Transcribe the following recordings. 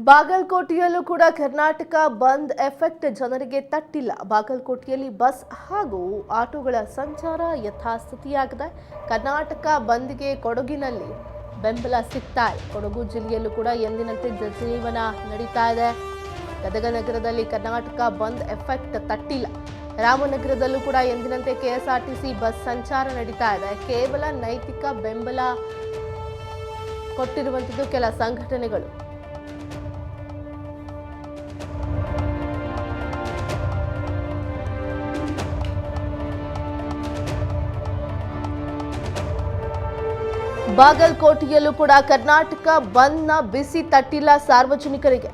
ಬಾಗಲಕೋಟೆಯಲ್ಲೂ ಕೂಡ ಕರ್ನಾಟಕ ಬಂದ್ ಎಫೆಕ್ಟ್ ಜನರಿಗೆ ತಟ್ಟಿಲ್ಲ. ಬಾಗಲಕೋಟೆಯಲ್ಲಿ ಬಸ್ ಹಾಗೂ ಆಟೋಗಳ ಸಂಚಾರ ಯಥಾಸ್ಥಿತಿಯಾಗಿದೆ. ಕರ್ನಾಟಕ ಬಂದ್ಗೆ ಕೊಡಗಿನಲ್ಲಿ ಬೆಂಬಲ ಸಿಗ್ತಾ ಇದೆ. ಕೊಡಗು ಜಿಲ್ಲೆಯಲ್ಲೂ ಕೂಡ ಎಂದಿನಂತೆ ಜನಜೀವನ ನಡೀತಾ ಇದೆ. ಗದಗ ನಗರದಲ್ಲಿ ಕರ್ನಾಟಕ ಬಂದ್ ಎಫೆಕ್ಟ್ ತಟ್ಟಿಲ್ಲ. ರಾಮನಗರದಲ್ಲೂ ಕೂಡ ಎಂದಿನಂತೆ ಕೆಎಸ್ಆರ್ಟಿಸಿ ಬಸ್ ಸಂಚಾರ ನಡೀತಾ ಇದೆ. ಕೇವಲ ನೈತಿಕ ಬೆಂಬಲ ಕೊಟ್ಟಿರುವಂತದ್ದು ಕೆಲ ಸಂಘಟನೆಗಳು. ಬಾಗಲಕೋಟೆಯಲ್ಲೂ ಕೂಡ ಕರ್ನಾಟಕ ಬಂದ್ನ ಬಿಸಿ ತಟ್ಟಿಲ್ಲ. ಸಾರ್ವಜನಿಕರಿಗೆ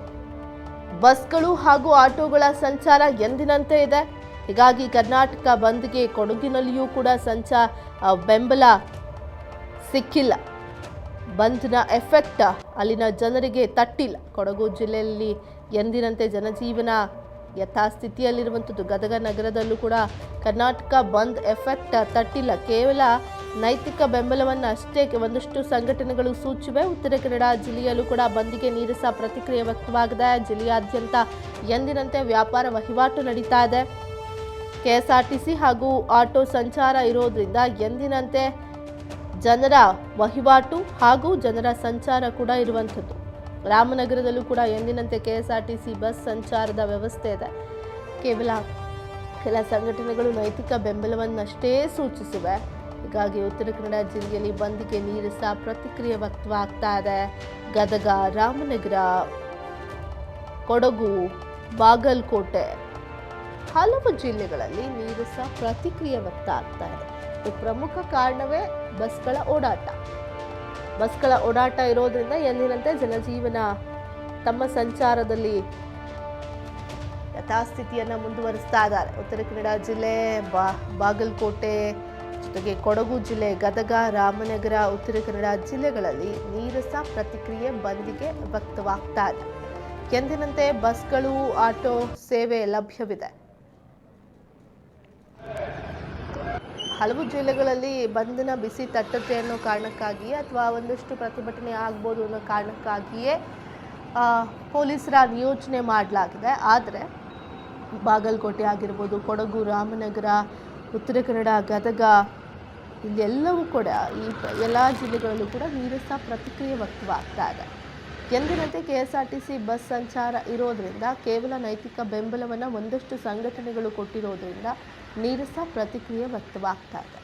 ಬಸ್ಗಳು ಹಾಗೂ ಆಟೋಗಳ ಸಂಚಾರ ಎಂದಿನಂತೆ ಇದೆ. ಹೀಗಾಗಿ ಕರ್ನಾಟಕ ಬಂದ್ಗೆ ಕೊಡಗಿನಲ್ಲಿಯೂ ಕೂಡ ಬೆಂಬಲ ಸಿಕ್ಕಿಲ್ಲ. ಬಂದ್ನ ಎಫೆಕ್ಟ್ ಅಲ್ಲಿನ ಜನರಿಗೆ ತಟ್ಟಿಲ್ಲ. ಕೊಡಗು ಜಿಲ್ಲೆಯಲ್ಲಿ ಎಂದಿನಂತೆ ಜನಜೀವನ ಯಥಾಸ್ಥಿತಿಯಲ್ಲಿರುವಂಥದ್ದು. ಗದಗ ನಗರದಲ್ಲೂ ಕೂಡ ಕರ್ನಾಟಕ ಬಂದ್ ಎಫೆಕ್ಟ್ ತಟ್ಟಿಲ್ಲ. ಕೇವಲ ನೈತಿಕ ಬೆಂಬಲವನ್ನು ಅಷ್ಟೇ ಒಂದಷ್ಟು ಸಂಘಟನೆಗಳು ಸೂಚಿವೆ. ಉತ್ತರ ಕನ್ನಡ ಜಿಲ್ಲೆಯಲ್ಲೂ ಕೂಡ ಬಂದ್ಗೆ ನೀರಸ ಪ್ರತಿಕ್ರಿಯೆ ವ್ಯಕ್ತವಾಗಿದೆ. ಜಿಲ್ಲೆಯಾದ್ಯಂತ ಎಂದಿನಂತೆ ವ್ಯಾಪಾರ ವಹಿವಾಟು ನಡೀತಾ ಇದೆ. ಕೆಎಸ್ಆರ್ಟಿಸಿ ಹಾಗೂ ಆಟೋ ಸಂಚಾರ ಇರೋದ್ರಿಂದ ಎಂದಿನಂತೆ ಜನರ ವಹಿವಾಟು ಹಾಗೂ ಜನರ ಸಂಚಾರ ಕೂಡ ಇರುವಂಥದ್ದು. ರಾಮನಗರದಲ್ಲೂ ಕೂಡ ಎಂದಿನಂತೆ ಕೆಎಸ್ಆರ್ಟಿಸಿ ಬಸ್ ಸಂಚಾರದ ವ್ಯವಸ್ಥೆ ಇದೆ. ಕೇವಲ ಕೆಲ ಸಂಘಟನೆಗಳು ನೈತಿಕ ಬೆಂಬಲವನ್ನಷ್ಟೇ ಸೂಚಿಸಿವೆ. ಹೀಗಾಗಿ ಉತ್ತರ ಕನ್ನಡ ಜಿಲ್ಲೆಯಲ್ಲಿ ಬಂದ್ಗೆ ನೀರಸ ಪ್ರತಿಕ್ರಿಯೆ ವ್ಯಕ್ತವಾಗ್ತಾ ಇದೆ. ಗದಗ, ರಾಮನಗರ, ಕೊಡಗು, ಬಾಗಲಕೋಟೆ ಹಲವು ಜಿಲ್ಲೆಗಳಲ್ಲಿ ನೀರಸ ಪ್ರತಿಕ್ರಿಯೆ ವ್ಯಕ್ತ ಆಗ್ತಾ ಇದೆ. ಪ್ರಮುಖ ಕಾರಣವೇ ಬಸ್ಗಳ ಓಡಾಟ ಇರೋದ್ರಿಂದ ಎಂದಿನಂತೆ ಜನಜೀವನ ತಮ್ಮ ಸಂಚಾರದಲ್ಲಿ ಯಥಾಸ್ಥಿತಿಯನ್ನ ಮುಂದುವರಿಸ್ತಾ ಇದ್ದಾರೆ. ಉತ್ತರ ಕನ್ನಡ ಜಿಲ್ಲೆ, ಬಾಗಲಕೋಟೆ ಜೊತೆಗೆ ಕೊಡಗು ಜಿಲ್ಲೆ, ಗದಗ, ರಾಮನಗರ, ಉತ್ತರ ಕನ್ನಡ ಜಿಲ್ಲೆಗಳಲ್ಲಿ ನೀರಸ ಪ್ರತಿಕ್ರಿಯೆ ಬಂದ್ಗೆ ವ್ಯಕ್ತವಾಗ್ತಾ ಇದೆ. ಎಂದಿನಂತೆ ಬಸ್ಗಳು, ಆಟೋ ಸೇವೆ ಲಭ್ಯವಿದೆ. ಹಲವು ಜಿಲ್ಲೆಗಳಲ್ಲಿ ಬಂದ್ನ ಬಿಸಿ ತಟ್ಟುತ್ತೆ ಅನ್ನೋ ಕಾರಣಕ್ಕಾಗಿಯೇ ಅಥವಾ ಒಂದಷ್ಟು ಪ್ರತಿಭಟನೆ ಆಗ್ಬೋದು ಅನ್ನೋ ಕಾರಣಕ್ಕಾಗಿಯೇ ಪೊಲೀಸರ ನಿಯೋಜನೆ ಮಾಡಲಾಗಿದೆ. ಆದರೆ ಬಾಗಲಕೋಟೆ ಆಗಿರ್ಬೋದು, ಕೊಡಗು, ರಾಮನಗರ, ಉತ್ತರ ಕನ್ನಡ, ಗದಗ ಇಲ್ಲೆಲ್ಲವೂ ಕೂಡ ಈ ಎಲ್ಲ ಜಿಲ್ಲೆಗಳಲ್ಲೂ ಕೂಡ ನೀರಸ ಪ್ರತಿಕ್ರಿಯೆ ವ್ಯಕ್ತವಾಗ್ತಾ ಇದೆ. ಎಂದಿನಂತೆ ಕೆಎಸ್ಆರ್ಟಿಸಿ ಬಸ್ ಸಂಚಾರ ಇರೋದ್ರಿಂದ ಕೇವಲ ನೈತಿಕ ಬೆಂಬಲವನ್ನು ಒಂದಷ್ಟು ಸಂಘಟನೆಗಳು ಕೊಟ್ಟಿರೋದ್ರಿಂದ ನೀರಸ ಪ್ರತಿಕ್ರಿಯೆ ವ್ಯಕ್ತವಾಗ್ತಾ ಇದೆ.